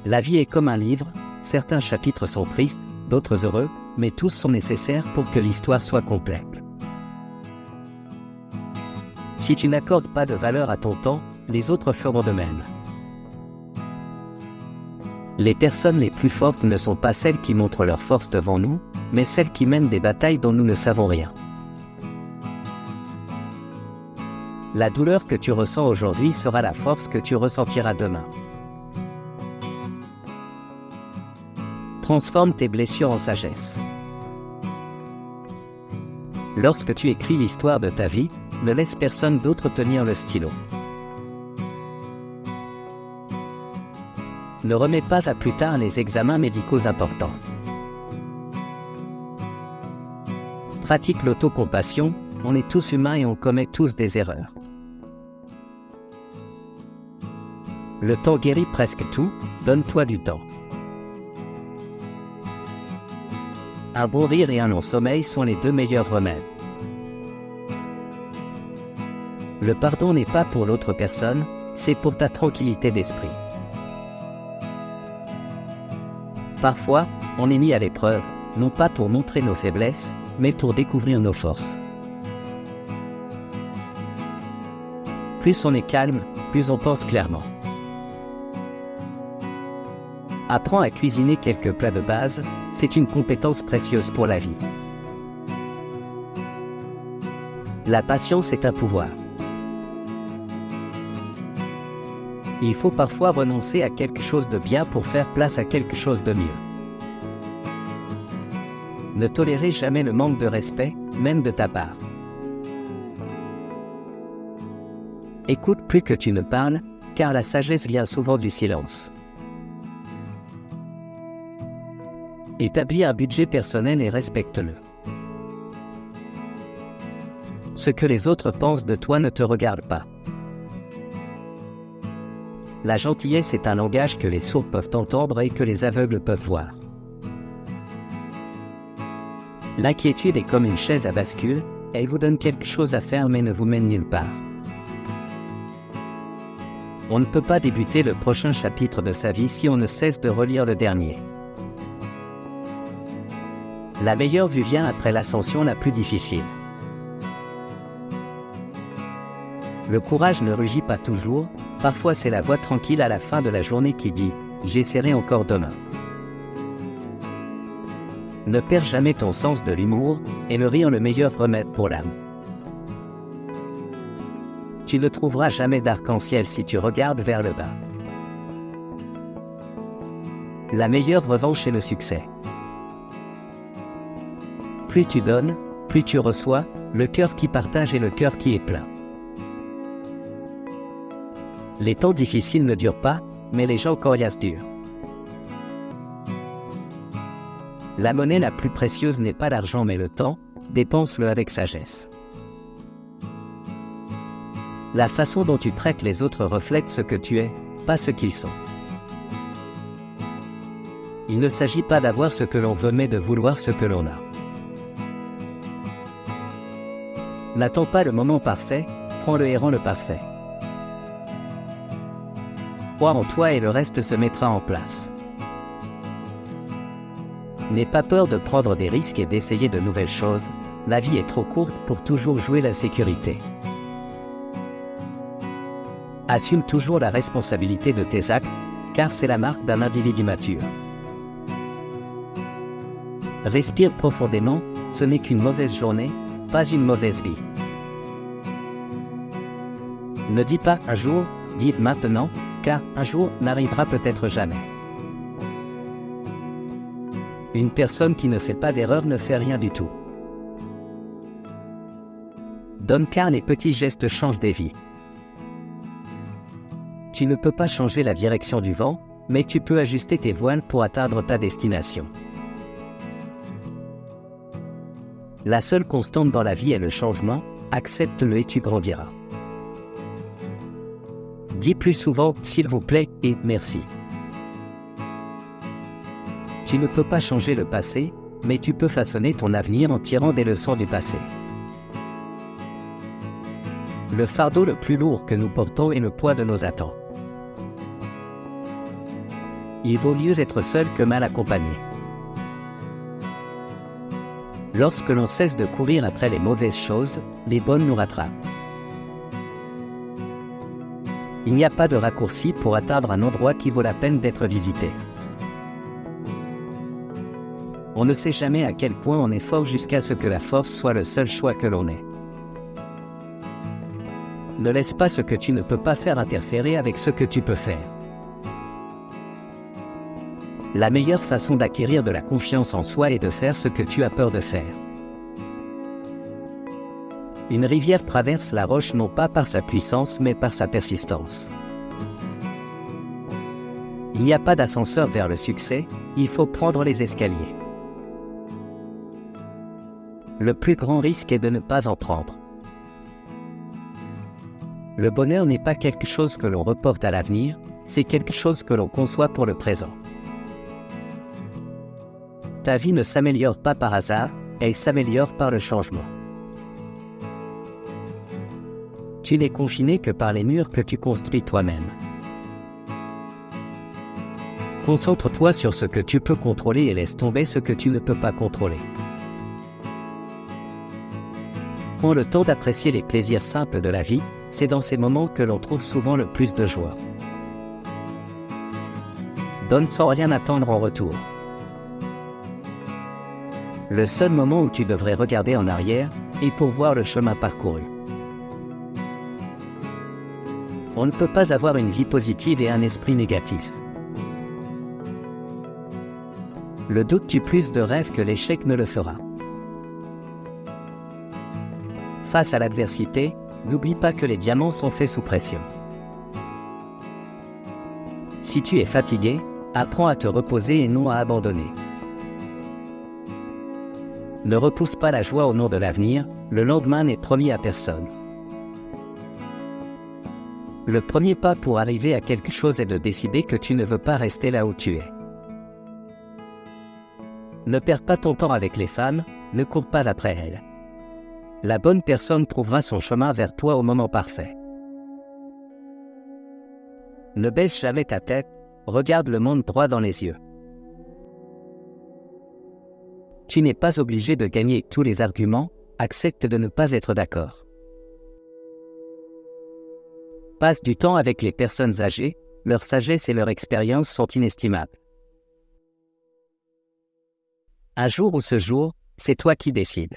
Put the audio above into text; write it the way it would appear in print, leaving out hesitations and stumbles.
La vie est comme un livre, certains chapitres sont tristes, d'autres heureux, mais tous sont nécessaires pour que l'histoire soit complète. Si tu n'accordes pas de valeur à ton temps, les autres feront de même. Les personnes les plus fortes ne sont pas celles qui montrent leur force devant nous, mais celles qui mènent des batailles dont nous ne savons rien. La douleur que tu ressens aujourd'hui sera la force que tu ressentiras demain. Transforme tes blessures en sagesse. Lorsque tu écris l'histoire de ta vie, ne laisse personne d'autre tenir le stylo. Ne remets pas à plus tard les examens médicaux importants. Pratique l'autocompassion, on est tous humains et on commet tous des erreurs. Le temps guérit presque tout, donne-toi du temps. Un bon rire et un long sommeil sont les deux meilleurs remèdes. Le pardon n'est pas pour l'autre personne, c'est pour ta tranquillité d'esprit. Parfois, on est mis à l'épreuve, non pas pour montrer nos faiblesses, mais pour découvrir nos forces. Plus on est calme, plus on pense clairement. Apprends à cuisiner quelques plats de base, c'est une compétence précieuse pour la vie. La patience est un pouvoir. Il faut parfois renoncer à quelque chose de bien pour faire place à quelque chose de mieux. Ne tolérez jamais le manque de respect, même de ta part. Écoute plus que tu ne parles, car la sagesse vient souvent du silence. Établis un budget personnel et respecte-le. Ce que les autres pensent de toi ne te regarde pas. La gentillesse est un langage que les sourds peuvent entendre et que les aveugles peuvent voir. L'inquiétude est comme une chaise à bascule, elle vous donne quelque chose à faire mais ne vous mène nulle part. On ne peut pas débuter le prochain chapitre de sa vie si on ne cesse de relire le dernier. La meilleure vue vient après l'ascension la plus difficile. Le courage ne rugit pas toujours, parfois c'est la voix tranquille à la fin de la journée qui dit « J'essaierai encore demain ». Ne perds jamais ton sens de l'humour, et le rire le meilleur remède pour l'âme. Tu ne trouveras jamais d'arc-en-ciel si tu regardes vers le bas. La meilleure revanche est le succès. Plus tu donnes, plus tu reçois, le cœur qui partage et le cœur qui est plein. Les temps difficiles ne durent pas, mais les gens coriaces durent. La monnaie la plus précieuse n'est pas l'argent mais le temps, dépense-le avec sagesse. La façon dont tu traites les autres reflète ce que tu es, pas ce qu'ils sont. Il ne s'agit pas d'avoir ce que l'on veut mais de vouloir ce que l'on a. N'attends pas le moment parfait, prends-le et rends-le parfait. Crois en toi et le reste se mettra en place. N'aie pas peur de prendre des risques et d'essayer de nouvelles choses, la vie est trop courte pour toujours jouer la sécurité. Assume toujours la responsabilité de tes actes, car c'est la marque d'un individu mature. Respire profondément, ce n'est qu'une mauvaise journée, pas une mauvaise vie. Ne dis pas un jour, dis maintenant, car un jour n'arrivera peut-être jamais. Une personne qui ne fait pas d'erreur ne fait rien du tout. Donne car les petits gestes changent des vies. Tu ne peux pas changer la direction du vent, mais tu peux ajuster tes voiles pour atteindre ta destination. La seule constante dans la vie est le changement, accepte-le et tu grandiras. Dis plus souvent « s'il vous plaît » et « merci ». Tu ne peux pas changer le passé, mais tu peux façonner ton avenir en tirant des leçons du passé. Le fardeau le plus lourd que nous portons est le poids de nos attentes. Il vaut mieux être seul que mal accompagné. Lorsque l'on cesse de courir après les mauvaises choses, les bonnes nous rattrapent. Il n'y a pas de raccourci pour atteindre un endroit qui vaut la peine d'être visité. On ne sait jamais à quel point on est fort jusqu'à ce que la force soit le seul choix que l'on ait. Ne laisse pas ce que tu ne peux pas faire interférer avec ce que tu peux faire. La meilleure façon d'acquérir de la confiance en soi est de faire ce que tu as peur de faire. Une rivière traverse la roche non pas par sa puissance mais par sa persistance. Il n'y a pas d'ascenseur vers le succès, il faut prendre les escaliers. Le plus grand risque est de ne pas en prendre. Le bonheur n'est pas quelque chose que l'on reporte à l'avenir, c'est quelque chose que l'on conçoit pour le présent. Ta vie ne s'améliore pas par hasard, elle s'améliore par le changement. Tu n'es confiné que par les murs que tu construis toi-même. Concentre-toi sur ce que tu peux contrôler et laisse tomber ce que tu ne peux pas contrôler. Prends le temps d'apprécier les plaisirs simples de la vie, c'est dans ces moments que l'on trouve souvent le plus de joie. Donne sans rien attendre en retour. Le seul moment où tu devrais regarder en arrière est pour voir le chemin parcouru. On ne peut pas avoir une vie positive et un esprit négatif. Le doute tue plus de rêves que l'échec ne le fera. Face à l'adversité, n'oublie pas que les diamants sont faits sous pression. Si tu es fatigué, apprends à te reposer et non à abandonner. Ne repousse pas la joie au nom de l'avenir, le lendemain n'est promis à personne. Le premier pas pour arriver à quelque chose est de décider que tu ne veux pas rester là où tu es. Ne perds pas ton temps avec les femmes, ne cours pas après elles. La bonne personne trouvera son chemin vers toi au moment parfait. Ne baisse jamais ta tête, regarde le monde droit dans les yeux. Tu n'es pas obligé de gagner tous les arguments, accepte de ne pas être d'accord. Passe du temps avec les personnes âgées, leur sagesse et leur expérience sont inestimables. Un jour ou ce jour, c'est toi qui décides.